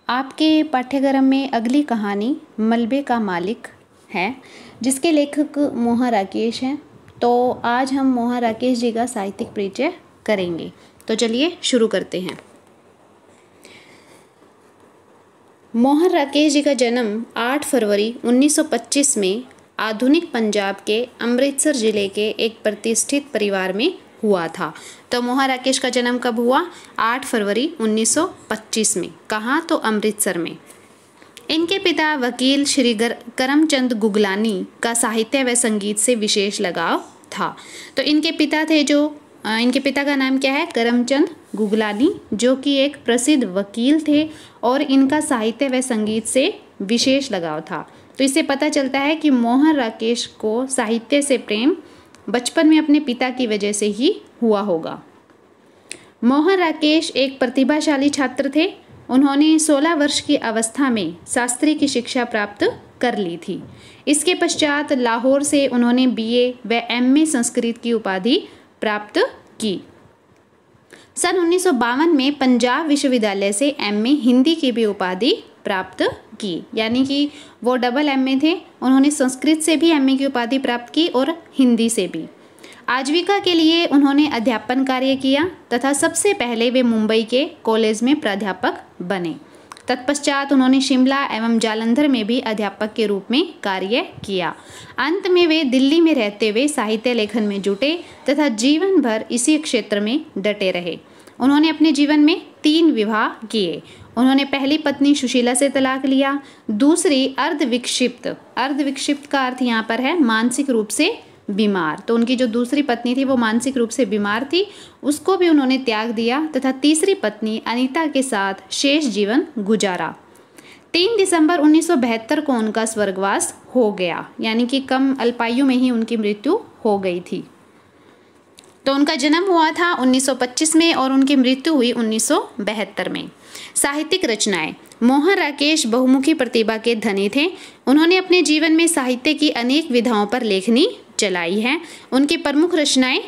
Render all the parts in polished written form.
आपके पाठ्यक्रम में अगली कहानी मलबे का मालिक है, जिसके लेखक मोहन राकेश हैं। तो आज हम मोहन राकेश जी का साहित्यिक परिचय करेंगे। तो चलिए शुरू करते हैं। मोहन राकेश जी का जन्म 8 फरवरी 1925 में आधुनिक पंजाब के अमृतसर जिले के एक प्रतिष्ठित परिवार में हुआ था। तो मोहन राकेश का जन्म कब हुआ? 8 फरवरी 1925 में। कहाँ? तो अमृतसर में। इनके पिता वकील श्री करमचंद गुगलानी का साहित्य व संगीत से विशेष लगाव था। तो इनके पिता का नाम क्या है? करमचंद गुगलानी, जो कि एक प्रसिद्ध वकील थे और इनका साहित्य व संगीत से विशेष लगाव था। तो इससे पता चलता है कि मोहन राकेश को साहित्य से प्रेम बचपन में अपने पिता की वजह से ही हुआ होगा। मोहन राकेश एक प्रतिभाशाली छात्र थे। उन्होंने 16 वर्ष की अवस्था में शास्त्री की शिक्षा प्राप्त कर ली थी। इसके पश्चात लाहौर से उन्होंने बीए व एमए संस्कृत की उपाधि प्राप्त की। सन 1952 में पंजाब विश्वविद्यालय से एमए हिंदी की भी उपाधि प्राप्त की, यानी कि वो डबल एमए थे। उन्होंने संस्कृत से भी एमए की उपाधि प्राप्त की और हिंदी से भी। आजीविका के लिए उन्होंने अध्यापन कार्य किया तथा सबसे पहले वे मुंबई के कॉलेज में प्राध्यापक बने। तत्पश्चात उन्होंने शिमला एवं जालंधर में भी अध्यापक के रूप में कार्य किया। अंत में वे दिल्ली में रहते हुए साहित्य लेखन में जुटे तथा जीवन भर इसी क्षेत्र में डटे रहे। उन्होंने अपने जीवन में 3 विवाह किए। उन्होंने पहली पत्नी सुशीला से तलाक लिया। दूसरी अर्धविक्षिप्त का अर्थ यहाँ पर है मानसिक रूप से बीमार। तो उनकी जो दूसरी पत्नी थी वो मानसिक रूप से बीमार थी, उसको भी उन्होंने त्याग दिया तथा तीसरी पत्नी अनीता के साथ शेष जीवन गुजारा। 3 दिसंबर 1972 को उनका स्वर्गवास हो गया, यानी कि कम अल्पायु में ही उनकी मृत्यु हो गई थी। तो उनका जन्म हुआ था 1925 में और उनकी मृत्यु हुई 1972 में। साहित्यिक रचनाएं। मोहन राकेश बहुमुखी प्रतिभा के धनी थे। उन्होंने अपने जीवन में साहित्य की अनेक विधाओं पर लेखनी चलाई है। उनकी प्रमुख रचनाएं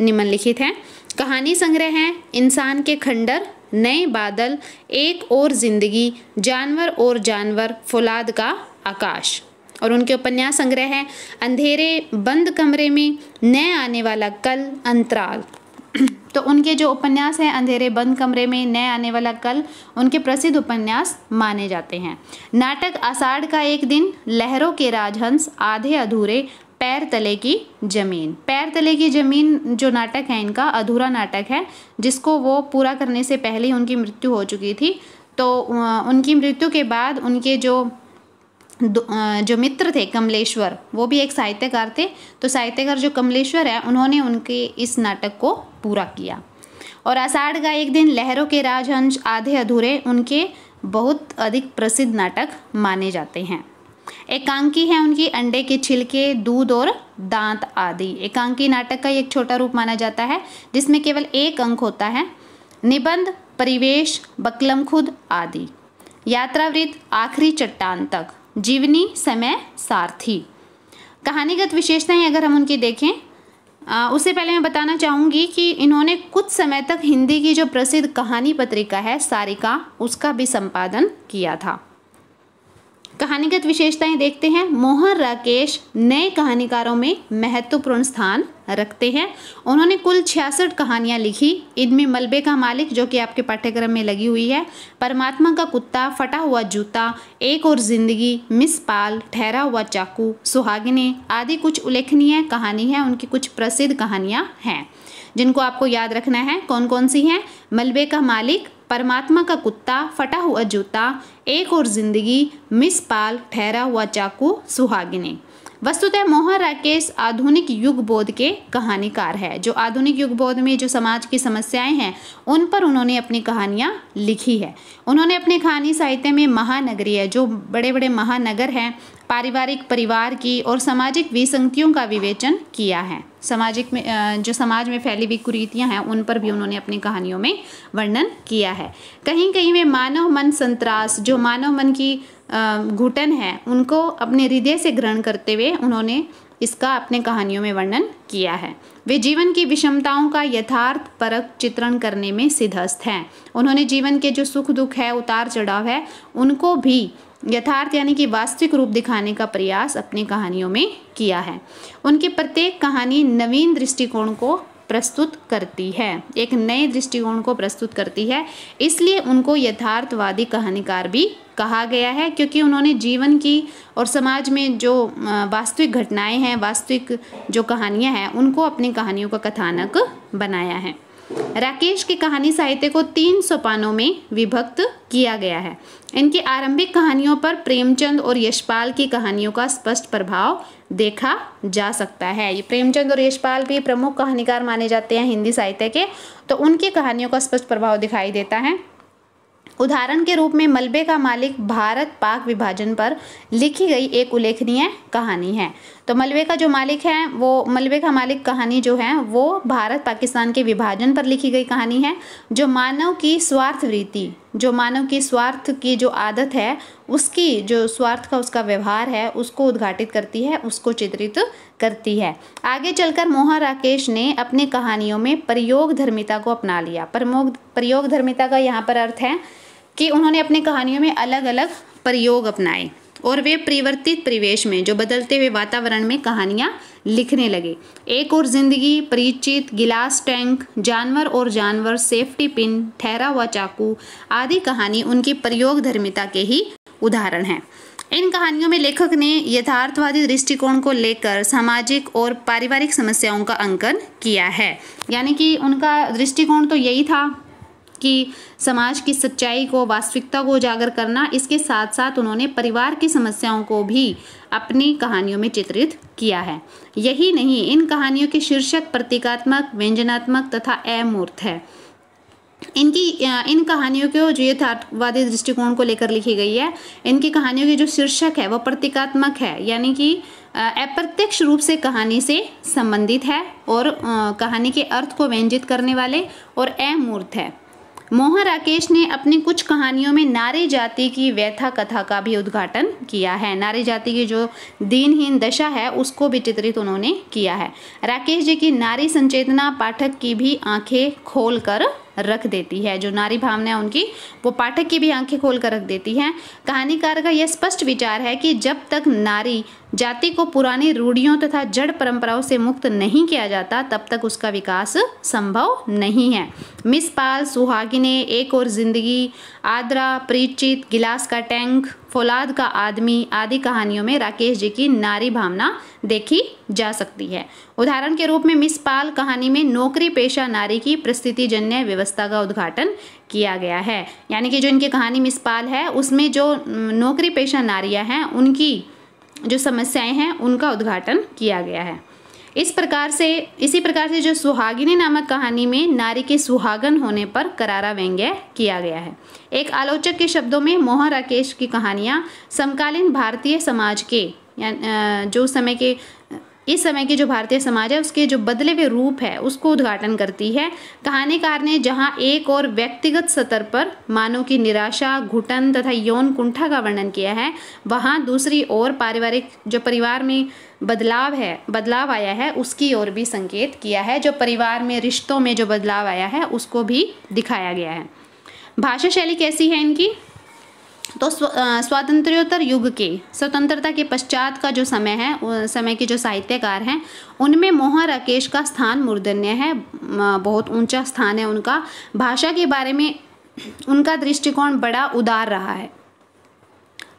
निम्नलिखित हैं। कहानी संग्रह हैं इंसान के खंडर, नए बादल, एक और जिंदगी, जानवर और जानवर, फौलाद का आकाश। और उनके उपन्यास संग्रह हैं अंधेरे बंद कमरे में, नए आने वाला कल, अंतराल। तो उनके जो उपन्यास हैं अंधेरे बंद कमरे में, नए आने वाला कल, उनके प्रसिद्ध उपन्यास माने जाते हैं। नाटक आषाढ़ का एक दिन, लहरों के राजहंस, आधे अधूरे, पैर तले की जमीन। पैर तले की जमीन जो नाटक है इनका अधूरा नाटक है, जिसको वो पूरा करने से पहले ही उनकी मृत्यु हो चुकी थी। तो उनकी मृत्यु के बाद उनके जो मित्र थे कमलेश्वर, वो भी एक साहित्यकार थे। तो साहित्यकार जो कमलेश्वर है उन्होंने उनके इस नाटक को पूरा किया। और आषाढ़ का एक दिन, लहरों के राजहंस, आधे अधूरे उनके बहुत अधिक प्रसिद्ध नाटक माने जाते हैं। एकांकी है उनकी अंडे के छिलके, दूध और दांत आदि। एकांकी नाटक का एक छोटा रूप माना जाता है जिसमें केवल एक अंक होता है। निबंध, परिवेश, बकलम खुद आदि। यात्रावृत्त, आखिरी चट्टान तक, जीवनी, समय, सारथी। कहानीगत विशेषताएं अगर हम उनकी देखें, उससे पहले मैं बताना चाहूँगी कि इन्होंने कुछ समय तक हिंदी की जो प्रसिद्ध कहानी पत्रिका है सारिका, उसका भी संपादन किया था। कहानीगत विशेषताएं देखते हैं। मोहन राकेश नए कहानीकारों में महत्वपूर्ण स्थान रखते हैं। उन्होंने कुल 66 कहानियां लिखी। इनमें मलबे का मालिक, जो कि आपके पाठ्यक्रम में लगी हुई है, परमात्मा का कुत्ता, फटा हुआ जूता, एक और जिंदगी, मिस पाल, ठहरा हुआ चाकू, सुहागिने आदि कुछ उल्लेखनीय कहानी है। उनकी कुछ प्रसिद्ध कहानियां हैं जिनको आपको याद रखना है। कौन कौन सी हैं? मलबे का मालिक, परमात्मा का कुत्ता, फटा हुआ जूता, एक और जिंदगी, मिस पाल, ठहरा हुआ चाकू, सुहागिने। वस्तुतः मोहन राकेश आधुनिक युग बोध के कहानीकार है। जो आधुनिक युग बोध में जो समाज की समस्याएं हैं उन पर उन्होंने अपनी कहानियां लिखी है। उन्होंने अपने कहानी साहित्य में महानगरीय, जो बड़े बड़े महानगर हैं, पारिवारिक परिवार की और सामाजिक विसंगतियों का विवेचन किया है। जो समाज में फैली हुई कुरीतियां हैं उन पर भी उन्होंने अपनी कहानियों में वर्णन किया है। कहीं कहीं वे मानव मन संत्रास, जो मानव मन की घुटन है, उनको अपने हृदय से ग्रहण करते हुए उन्होंने इसका अपने कहानियों में वर्णन किया है। वे जीवन की विषमताओं का यथार्थ परक चित्रण करने में सिद्धहस्त हैं। उन्होंने जीवन के जो सुख दुख है, उतार चढ़ाव है, उनको भी यथार्थ यानी कि वास्तविक रूप दिखाने का प्रयास अपनी कहानियों में किया है। उनकी प्रत्येक कहानी नवीन दृष्टिकोण को प्रस्तुत करती है, एक नए दृष्टिकोण को प्रस्तुत करती है, इसलिए उनको यथार्थवादी कहानीकार भी कहा गया है, क्योंकि उन्होंने जीवन की और समाज में जो वास्तविक घटनाएं हैं, वास्तविक जो कहानियां हैं, उनको अपनी कहानियों का कथानक बनाया है। राकेश की कहानी साहित्य को 3 सोपानों में विभक्त किया गया है। इनकी आरंभिक कहानियों पर प्रेमचंद और यशपाल की कहानियों का स्पष्ट प्रभाव देखा जा सकता है। ये प्रेमचंद और यशपाल भी प्रमुख कहानीकार माने जाते हैं हिंदी साहित्य के, तो उनकी कहानियों का स्पष्ट प्रभाव दिखाई देता है। उदाहरण के रूप में मलबे का मालिक भारत पाक विभाजन पर लिखी गई एक उल्लेखनीय कहानी है। तो मलबे का जो मालिक है, वो मलबे का मालिक कहानी जो है वो भारत पाकिस्तान के विभाजन पर लिखी गई कहानी है, जो मानव की स्वार्थ वृत्ति, जो मानव की स्वार्थ की जो आदत है, उसकी जो स्वार्थ का उसका व्यवहार है, उसको उद्घाटित करती है, उसको चित्रित करती है। आगे चलकर मोहन राकेश ने अपनी कहानियों में प्रयोग धर्मिता को अपना लिया। प्रयोग धर्मिता का यहाँ पर अर्थ है कि उन्होंने अपनी कहानियों में अलग अलग प्रयोग अपनाए और वे परिवर्तित परिवेश में, जो बदलते हुए वातावरण में कहानियां लिखने लगे। एक और जिंदगी, परिचित, गिलास टैंक, जानवर और जानवर, सेफ्टी पिन, ठहरा हुआ चाकू आदि कहानी उनकी प्रयोग धर्मिता के ही उदाहरण हैं। इन कहानियों में लेखक ने यथार्थवादी दृष्टिकोण को लेकर सामाजिक और पारिवारिक समस्याओं का अंकन किया है। यानी कि उनका दृष्टिकोण तो यही था कि समाज की सच्चाई को, वास्तविकता को उजागर करना, इसके साथ साथ उन्होंने परिवार की समस्याओं को भी अपनी कहानियों में चित्रित किया है। यही नहीं, इन कहानियों के शीर्षक प्रतीकात्मक, व्यंजनात्मक तथा अमूर्त है। इन कहानियों के जो यथार्थवादी दृष्टिकोण को लेकर लिखी गई है, इनकी कहानियों की जो शीर्षक है वो प्रतीकात्मक है, यानी कि अप्रत्यक्ष रूप से कहानी से संबंधित है और कहानी के अर्थ को व्यंजित करने वाले और अमूर्त है। मोहन राकेश ने अपनी कुछ कहानियों में नारी जाति की व्यथा कथा का भी उद्घाटन किया है। नारी जाति की जो दीनहीन दशा है उसको भी चित्रित उन्होंने किया है। राकेश जी की नारी संचेतना पाठक की भी आंखें खोल कर रख देती है। जो नारी भावना है उनकी, वो पाठक की भी आंखें खोल कर रख देती हैं। कहानीकार का यह स्पष्ट विचार है कि जब तक नारी जाति को पुरानी रूढ़ियों तथा जड़ परंपराओं से मुक्त नहीं किया जाता, तब तक उसका विकास संभव नहीं है। मिस पाल, सुहागिने, एक और जिंदगी, आद्रा, परिचित, गिलास का टैंक, फौलाद का आदमी आदि कहानियों में राकेश जी की नारी भावना देखी जा सकती है। उदाहरण के रूप में मिस पाल कहानी में नौकरी पेशा नारी की परिस्थितिजन्य व्यवस्था का उद्घाटन किया गया है। यानी कि जो इनकी कहानी मिस पाल है, उसमें जो नौकरी पेशा नारियां हैं, उनकी जो समस्याएं हैं, उनका उद्घाटन किया गया है। इसी प्रकार से जो सुहागिनी नामक कहानी में नारी के सुहागन होने पर करारा व्यंग्य किया गया है। एक आलोचक के शब्दों में मोहन राकेश की कहानियां समकालीन भारतीय समाज के इस समय के जो भारतीय समाज है उसके जो बदले हुए रूप है उसको उद्घाटन करती है। कहानीकार ने जहां एक और व्यक्तिगत स्तर पर मानव की निराशा, घुटन तथा यौन कुंठा का वर्णन किया है, वहां दूसरी ओर पारिवारिक जो परिवार में बदलाव आया है उसकी ओर भी संकेत किया है। जो परिवार में, रिश्तों में जो बदलाव आया है उसको भी दिखाया गया है। भाषा शैली कैसी है इनकी? तो स्वातंत्र्योत्तर युग के, स्वतंत्रता के पश्चात का जो समय है, उस समय के जो साहित्यकार हैं, उनमें मोहन राकेश का स्थान मूर्धन्य है, बहुत ऊंचा स्थान है उनका। भाषा के बारे में उनका दृष्टिकोण बड़ा उदार रहा है।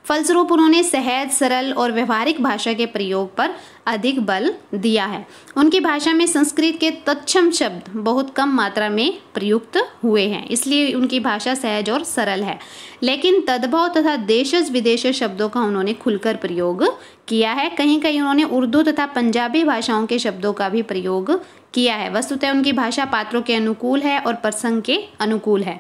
फलस्वरूप उन्होंने सहज, सरल और व्यवहारिक भाषा के प्रयोग पर अधिक बल दिया है। उनकी भाषा में संस्कृत के तत्सम शब्द बहुत कम मात्रा में प्रयुक्त हुए हैं, इसलिए उनकी भाषा सहज और सरल है। लेकिन तद्भव तथा देशज विदेशज शब्दों का उन्होंने खुलकर प्रयोग किया है। कहीं कहीं उन्होंने उर्दू तथा पंजाबी भाषाओं के शब्दों का भी प्रयोग किया है। वस्तुतः उनकी भाषा पात्रों के अनुकूल है और प्रसंग के अनुकूल है।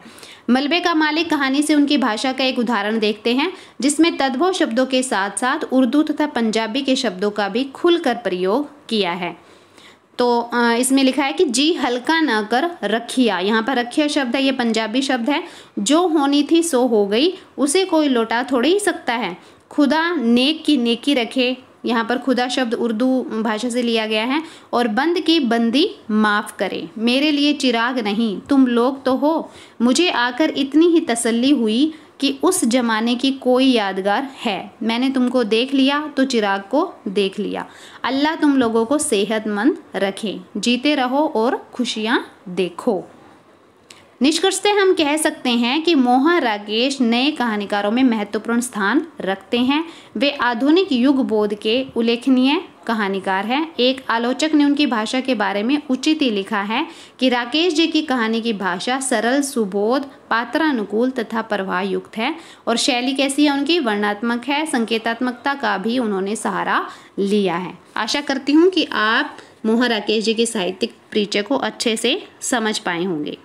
मलबे का मालिक कहानी से उनकी भाषा का एक उदाहरण देखते हैं, जिसमें तद्भव शब्दों के साथ साथ उर्दू तथा पंजाबी के शब्दों का भी खुलकर प्रयोग किया है। तो इसमें लिखा है कि जी हल्का न कर रखिया, यहाँ पर रखिया शब्द है, ये पंजाबी शब्द है। जो होनी थी सो हो गई, उसे कोई लौटा थोड़े ही सकता है। खुदा नेक की नेकी रखे, यहाँ पर खुदा शब्द उर्दू भाषा से लिया गया है। और बंद की बंदी माफ़ करे, मेरे लिए चिराग नहीं तुम लोग तो हो। मुझे आकर इतनी ही तसल्ली हुई कि उस जमाने की कोई यादगार है। मैंने तुमको देख लिया तो चिराग को देख लिया। अल्लाह तुम लोगों को सेहतमंद रखे, जीते रहो और खुशियाँ देखो। निष्कर्षतः हम कह सकते हैं कि मोहन राकेश नए कहानीकारों में महत्वपूर्ण स्थान रखते हैं। वे आधुनिक युग बोध के उल्लेखनीय कहानीकार हैं। एक आलोचक ने उनकी भाषा के बारे में उचित ही लिखा है कि राकेश जी की कहानी की भाषा सरल, सुबोध, पात्रानुकूल तथा प्रवाह युक्त है। और शैली कैसी है उनकी? वर्णनात्मक है। संकेतात्मकता का भी उन्होंने सहारा लिया है। आशा करती हूँ कि आप मोहन राकेश जी के साहित्यिक परिचय को अच्छे से समझ पाए होंगे।